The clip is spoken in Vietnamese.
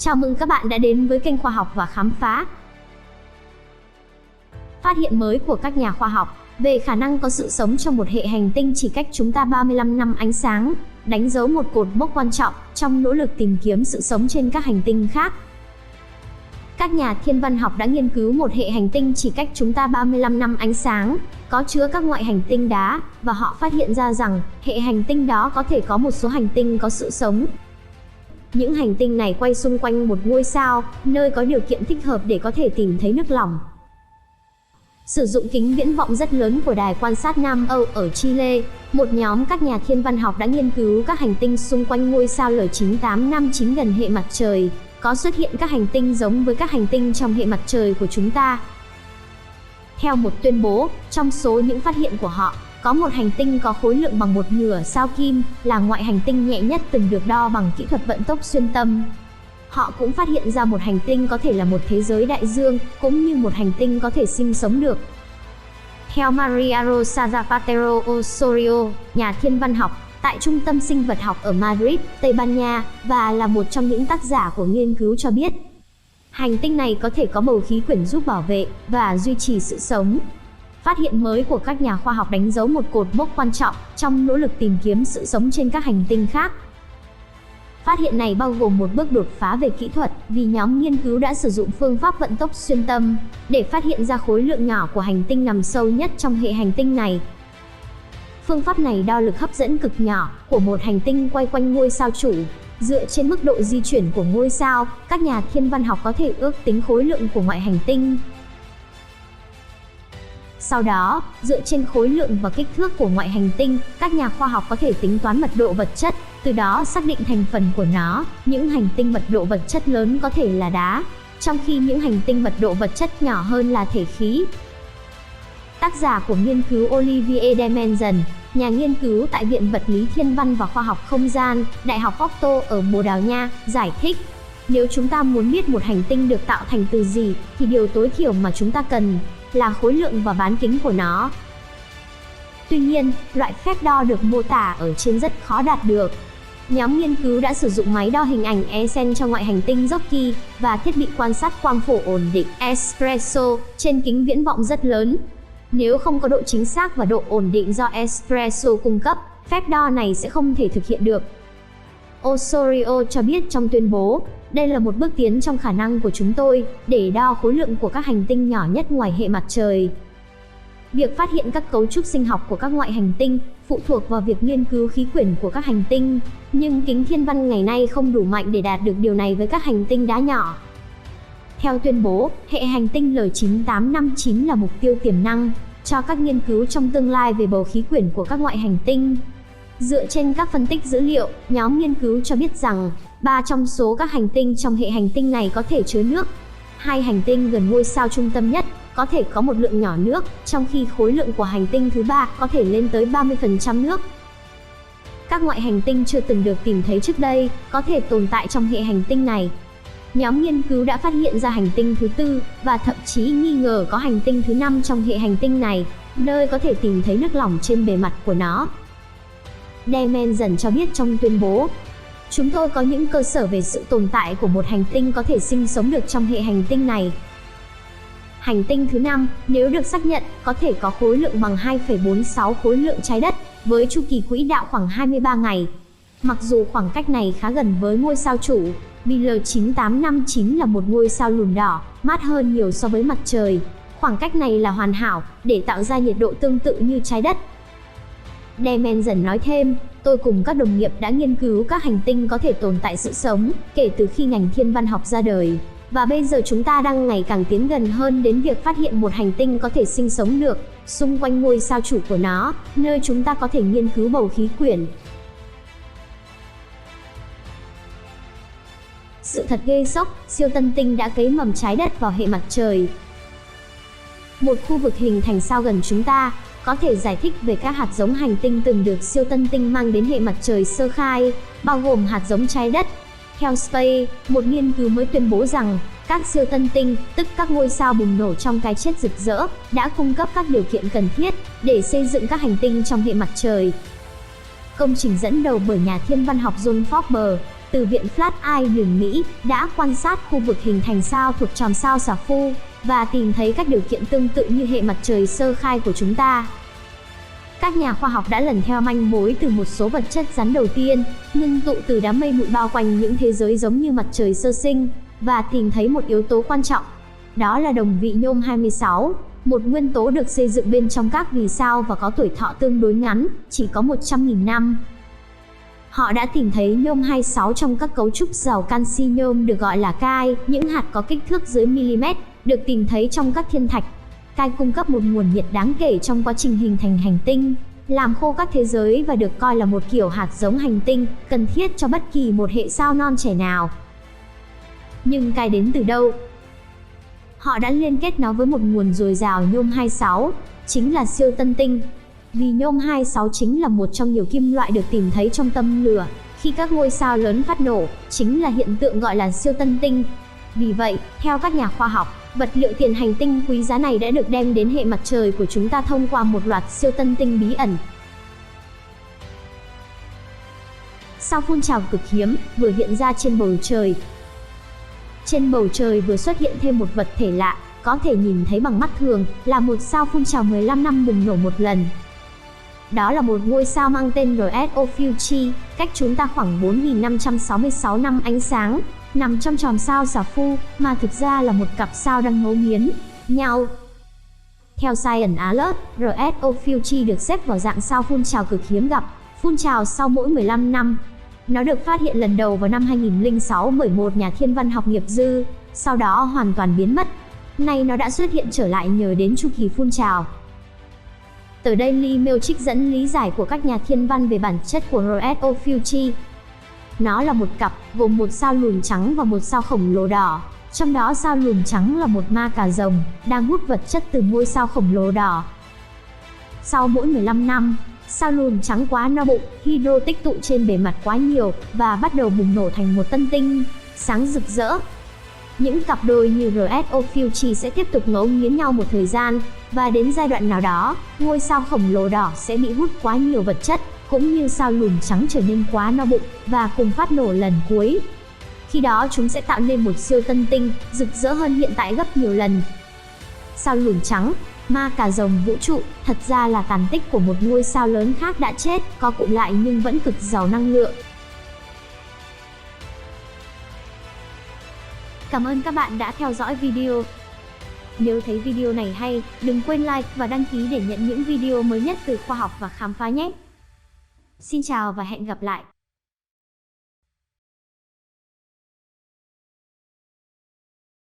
Chào mừng các bạn đã đến với kênh Khoa học và Khám phá. Phát hiện mới của các nhà khoa học về khả năng có sự sống trong một hệ hành tinh chỉ cách chúng ta 35 năm ánh sáng, đánh dấu một cột mốc quan trọng trong nỗ lực tìm kiếm sự sống trên các hành tinh khác. Các nhà thiên văn học đã nghiên cứu một hệ hành tinh chỉ cách chúng ta 35 năm ánh sáng, có chứa các ngoại hành tinh đá, và họ phát hiện ra rằng hệ hành tinh đó có thể có một số hành tinh có sự sống. Những hành tinh này quay xung quanh một ngôi sao, nơi có điều kiện thích hợp để có thể tìm thấy nước lỏng. Sử dụng kính viễn vọng rất lớn của Đài quan sát Nam Âu ở Chile, một nhóm các nhà thiên văn học đã nghiên cứu các hành tinh xung quanh ngôi sao L9859 gần hệ mặt trời, có xuất hiện các hành tinh giống với các hành tinh trong hệ mặt trời của chúng ta. Theo một tuyên bố, trong số những phát hiện của họ, có một hành tinh có khối lượng bằng 1/2 sao Kim, là ngoại hành tinh nhẹ nhất từng được đo bằng kỹ thuật vận tốc xuyên tâm. Họ cũng phát hiện ra một hành tinh có thể là một thế giới đại dương, cũng như một hành tinh có thể sinh sống được. Theo Maria Rosa Zapatero Osorio, nhà thiên văn học tại Trung tâm Sinh vật học ở Madrid, Tây Ban Nha, và là một trong những tác giả của nghiên cứu cho biết, hành tinh này có thể có bầu khí quyển giúp bảo vệ và duy trì sự sống. Phát hiện mới của các nhà khoa học đánh dấu một cột mốc quan trọng trong nỗ lực tìm kiếm sự sống trên các hành tinh khác. Phát hiện này bao gồm một bước đột phá về kỹ thuật, vì nhóm nghiên cứu đã sử dụng phương pháp vận tốc xuyên tâm để phát hiện ra khối lượng nhỏ của hành tinh nằm sâu nhất trong hệ hành tinh này. Phương pháp này đo lực hấp dẫn cực nhỏ của một hành tinh quay quanh ngôi sao chủ. Dựa trên mức độ di chuyển của ngôi sao, các nhà thiên văn học có thể ước tính khối lượng của ngoại hành tinh. Sau đó, dựa trên khối lượng và kích thước của ngoại hành tinh, các nhà khoa học có thể tính toán mật độ vật chất, từ đó xác định thành phần của nó. Những hành tinh mật độ vật chất lớn có thể là đá, trong khi những hành tinh mật độ vật chất nhỏ hơn là thể khí. Tác giả của nghiên cứu Olivier de Menzen, nhà nghiên cứu tại Viện Vật lý Thiên văn và Khoa học Không gian, Đại học Porto ở Bồ Đào Nha, giải thích, nếu chúng ta muốn biết một hành tinh được tạo thành từ gì, thì điều tối thiểu mà chúng ta cần là khối lượng và bán kính của nó. Tuy nhiên, loại phép đo được mô tả ở trên rất khó đạt được. Nhóm nghiên cứu đã sử dụng máy đo hình ảnh ESEN cho ngoại hành tinh Jockey và thiết bị quan sát quang phổ ổn định Espresso trên kính viễn vọng rất lớn. Nếu không có độ chính xác và độ ổn định do Espresso cung cấp, phép đo này sẽ không thể thực hiện được. Osorio cho biết trong tuyên bố, đây là một bước tiến trong khả năng của chúng tôi để đo khối lượng của các hành tinh nhỏ nhất ngoài hệ mặt trời. Việc phát hiện các cấu trúc sinh học của các ngoại hành tinh phụ thuộc vào việc nghiên cứu khí quyển của các hành tinh, nhưng kính thiên văn ngày nay không đủ mạnh để đạt được điều này với các hành tinh đá nhỏ. Theo tuyên bố, hệ hành tinh L9859 là mục tiêu tiềm năng cho các nghiên cứu trong tương lai về bầu khí quyển của các ngoại hành tinh. Dựa trên các phân tích dữ liệu, nhóm nghiên cứu cho biết rằng 3 trong số các hành tinh trong hệ hành tinh này có thể chứa nước. 2 hành tinh gần ngôi sao trung tâm nhất có thể có một lượng nhỏ nước, trong khi khối lượng của hành tinh thứ 3 có thể lên tới 30% nước. Các ngoại hành tinh chưa từng được tìm thấy trước đây có thể tồn tại trong hệ hành tinh này. Nhóm nghiên cứu đã phát hiện ra hành tinh thứ 4 và thậm chí nghi ngờ có hành tinh thứ 5 trong hệ hành tinh này, nơi có thể tìm thấy nước lỏng trên bề mặt của nó. De Menzen cho biết trong tuyên bố, chúng tôi có những cơ sở về sự tồn tại của một hành tinh có thể sinh sống được trong hệ hành tinh này. Hành tinh thứ 5, nếu được xác nhận, có thể có khối lượng bằng 2,46 khối lượng trái đất, với chu kỳ quỹ đạo khoảng 23 ngày. Mặc dù khoảng cách này khá gần với ngôi sao chủ, vì L9859 là một ngôi sao lùn đỏ, mát hơn nhiều so với mặt trời. Khoảng cách này là hoàn hảo để tạo ra nhiệt độ tương tự như trái đất. De Menzen nói thêm, tôi cùng các đồng nghiệp đã nghiên cứu các hành tinh có thể tồn tại sự sống kể từ khi ngành thiên văn học ra đời. Và bây giờ chúng ta đang ngày càng tiến gần hơn đến việc phát hiện một hành tinh có thể sinh sống được xung quanh ngôi sao chủ của nó, nơi chúng ta có thể nghiên cứu bầu khí quyển. Sự thật gây sốc, siêu tân tinh đã cấy mầm trái đất vào hệ mặt trời. Một khu vực hình thành sao gần chúng ta có thể giải thích về các hạt giống hành tinh từng được siêu tân tinh mang đến hệ mặt trời sơ khai, bao gồm hạt giống trái đất. Theo Space, một nghiên cứu mới tuyên bố rằng các siêu tân tinh, tức các ngôi sao bùng nổ trong cái chết rực rỡ, đã cung cấp các điều kiện cần thiết để xây dựng các hành tinh trong hệ mặt trời. Công trình dẫn đầu bởi nhà thiên văn học John Forbes từ Viện Flatiron Mỹ đã quan sát khu vực hình thành sao thuộc chòm sao Safu và tìm thấy các điều kiện tương tự như hệ mặt trời sơ khai của chúng ta. Các nhà khoa học đã lần theo manh mối từ một số vật chất rắn đầu tiên, ngưng tụ từ đám mây bụi bao quanh những thế giới giống như mặt trời sơ sinh, và tìm thấy một yếu tố quan trọng. Đó là đồng vị nhôm 26, một nguyên tố được xây dựng bên trong các vì sao và có tuổi thọ tương đối ngắn, chỉ có 100.000 năm. Họ đã tìm thấy nhôm 26 trong các cấu trúc giàu canxi nhôm được gọi là cai, những hạt có kích thước dưới mm, được tìm thấy trong các thiên thạch. Cai cung cấp một nguồn nhiệt đáng kể trong quá trình hình thành hành tinh, làm khô các thế giới và được coi là một kiểu hạt giống hành tinh, cần thiết cho bất kỳ một hệ sao non trẻ nào. Nhưng cai đến từ đâu? Họ đã liên kết nó với một nguồn dồi dào nhôm 26, chính là siêu tân tinh. Vì nhôm 26 chính là một trong nhiều kim loại được tìm thấy trong tâm lửa, khi các ngôi sao lớn phát nổ, chính là hiện tượng gọi là siêu tân tinh. Vì vậy, theo các nhà khoa học, vật liệu tiền hành tinh quý giá này đã được đem đến hệ mặt trời của chúng ta thông qua một loạt siêu tân tinh bí ẩn. Sao phun trào cực hiếm vừa hiện ra trên bầu trời. Trên bầu trời vừa xuất hiện thêm một vật thể lạ, có thể nhìn thấy bằng mắt thường, là một sao phun trào 15 năm bùng nổ một lần. Đó là một ngôi sao mang tên RS Ophiuchi, cách chúng ta khoảng 4.566 năm ánh sáng, nằm trong chòm sao Safu, mà thực ra là một cặp sao đang ngấu nghiến nhau. Theo Science Alert, RS Ophiuchi được xếp vào dạng sao phun trào cực hiếm gặp, phun trào sau mỗi 15 năm. Nó được phát hiện lần đầu vào năm 2006 bởi một nhà thiên văn học nghiệp dư, sau đó hoàn toàn biến mất. Nay nó đã xuất hiện trở lại nhờ đến chu kỳ phun trào. Tờ Daily Mail trích dẫn lý giải của các nhà thiên văn về bản chất của RS Ophiuchi. Nó là một cặp, gồm một sao lùn trắng và một sao khổng lồ đỏ. Trong đó sao lùn trắng là một ma cà rồng, đang hút vật chất từ ngôi sao khổng lồ đỏ. Sau mỗi 15 năm, sao lùn trắng quá no bụng, hydro tích tụ trên bề mặt quá nhiều và bắt đầu bùng nổ thành một tân tinh, sáng rực rỡ. Những cặp đôi như RS Ophiuchi sẽ tiếp tục ngấu nghiến nhau một thời gian, và đến giai đoạn nào đó, ngôi sao khổng lồ đỏ sẽ bị hút quá nhiều vật chất, cũng như sao lùn trắng trở nên quá no bụng, và cùng phát nổ lần cuối. Khi đó chúng sẽ tạo nên một siêu tân tinh, rực rỡ hơn hiện tại gấp nhiều lần. Sao lùn trắng, ma cà rồng vũ trụ, thật ra là tàn tích của một ngôi sao lớn khác đã chết, co cụm lại nhưng vẫn cực giàu năng lượng. Cảm ơn các bạn đã theo dõi video. Nếu thấy video này hay, đừng quên like và đăng ký để nhận những video mới nhất từ khoa học và khám phá nhé. Xin chào và hẹn gặp lại.